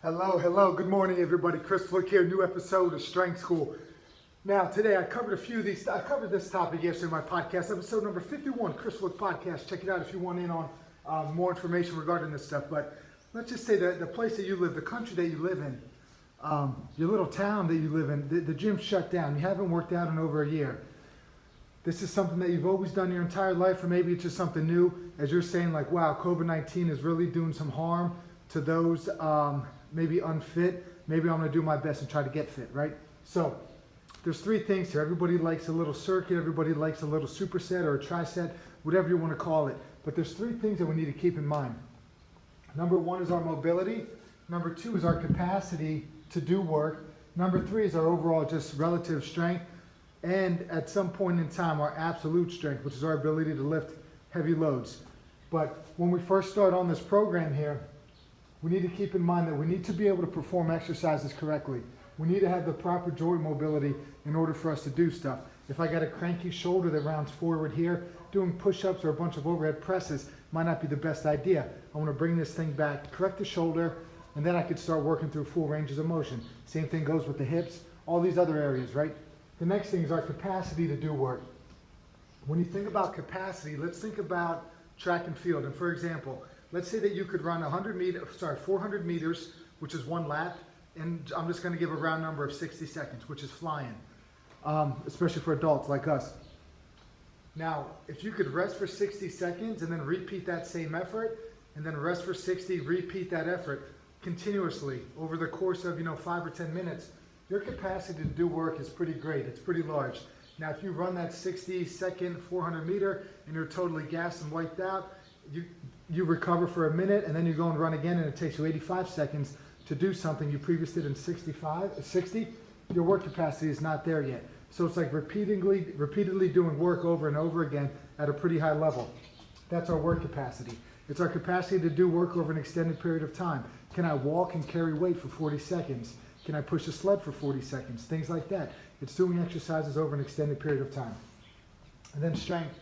Hello, good morning everybody. Chris Flick here, new episode of Strength School. Now today I covered a few of these, I covered this topic yesterday in my podcast, episode number 51, Chris Flick Podcast. Check it out if you want in on more information regarding this stuff. But let's just say that the place that you live, the country that you live in, your little town that you live in, the gym's shut down. You haven't worked out in over a year. This is something that you've always done your entire life, or maybe it's just something new, as you're saying like, wow, COVID-19 is really doing some harm to those maybe unfit. Maybe I'm gonna do my best and try to get fit, right? So there's three things here. Everybody likes a little circuit, everybody likes a little superset or a triset, whatever you wanna call it. But there's three things that we need to keep in mind. Number one is our mobility. Number two is our capacity to do work. Number three is our overall just relative strength. And at some point in time, our absolute strength, which is our ability to lift heavy loads. But when we first start on this program here, we need to keep in mind that we need to be able to perform exercises correctly. We need to have the proper joint mobility in order for us to do stuff. If I got a cranky shoulder that rounds forward here, doing push-ups or a bunch of overhead presses might not be the best idea. I want to bring this thing back, correct the shoulder, and then I could start working through full ranges of motion. Same thing goes with the hips, all these other areas, right? The next thing is our capacity to do work. When you think about capacity, let's think about track and field. And for example, let's say that you could run 400 meters, which is one lap, and I'm just going to give a round number of 60 seconds, which is flying, especially for adults like us. Now, if you could rest for 60 seconds and then repeat that same effort, and then rest for 60, repeat that effort continuously over the course of 5 or 10 minutes, your capacity to do work is pretty great. It's pretty large. Now, if you run that 60-second 400 meter and you're totally gassed and wiped out, you recover for a minute and then you go and run again, and it takes you 85 seconds to do something you previously did in 60. Your work capacity is not there yet. So it's like repeatedly doing work over and over again at a pretty high level. That's our work capacity. It's our capacity to do work over an extended period of time. Can I walk and carry weight for 40 seconds? Can I push a sled for 40 seconds? Things like that. It's doing exercises over an extended period of time. And then strength.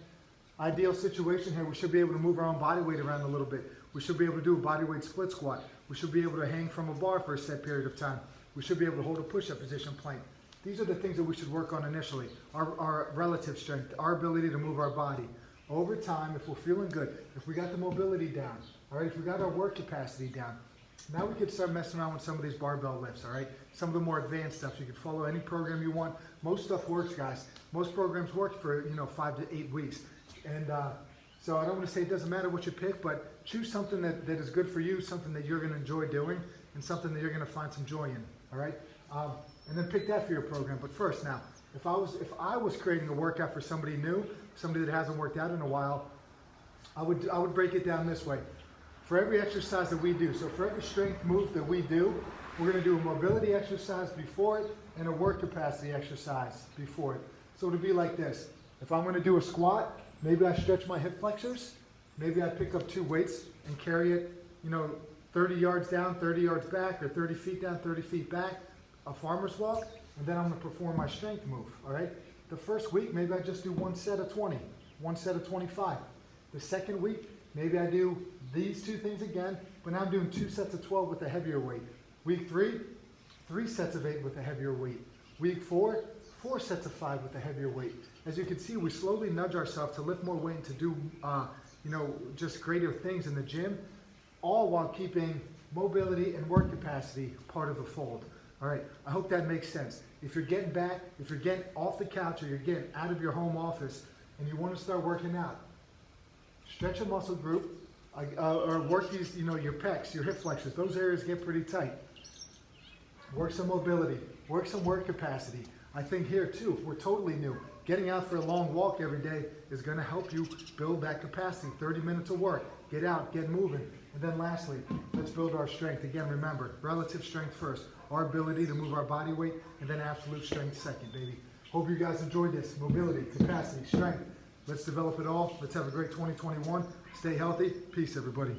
Ideal situation here, we should be able to move our own body weight around a little bit. We should be able to do a body weight split squat. We should be able to hang from a bar for a set period of time. We should be able to hold a push-up position plank. These are the things that we should work on initially. Our relative strength, our ability to move our body. Over time, if we're feeling good, if we got the mobility down, all right, if we got our work capacity down, now we could start messing around with some of these barbell lifts, all right? Some of the more advanced stuff. You can follow any program you want. Most stuff works, guys. Most programs work for, 5 to 8 weeks. And so I don't want to say it doesn't matter what you pick, but choose something that is good for you, something that you're going to enjoy doing, and something that you're going to find some joy in, all right? And then pick that for your program. But first, now, if I was creating a workout for somebody new, somebody that hasn't worked out in a while, I would break it down this way. For every exercise that we do, so for every strength move that we do, we're going to do a mobility exercise before it and a work capacity exercise before it. So it'll be like this. If I'm going to do a squat, maybe I stretch my hip flexors. Maybe I pick up 2 weights and carry it, 30 yards down, 30 yards back, or 30 feet down, 30 feet back, a farmer's walk, and then I'm going to perform my strength move, all right? The first week, maybe I just do 1 set of 20, 1 set of 25. The second week, maybe I do these 2 things again, but now I'm doing 2 sets of 12 with a heavier weight. Week 3, 3 sets of 8 with a heavier weight. Week 4, 4 sets of 5 with a heavier weight. As you can see, we slowly nudge ourselves to lift more weight and to do, just greater things in the gym, all while keeping mobility and work capacity part of the fold. All right, I hope that makes sense. If you're getting back, if you're getting off the couch or you're getting out of your home office and you want to start working out, stretch a muscle group or work these, your pecs, your hip flexors. Those areas get pretty tight. Work some mobility, work some work capacity. I think here too, if we're totally new, getting out for a long walk every day is going to help you build that capacity. 30 minutes of work, get out, get moving. And then lastly, let's build our strength. Again, remember, relative strength first, our ability to move our body weight, and then absolute strength second, baby. Hope you guys enjoyed this. Mobility, capacity, strength. Let's develop it all. Let's have a great 2021. Stay healthy. Peace, everybody.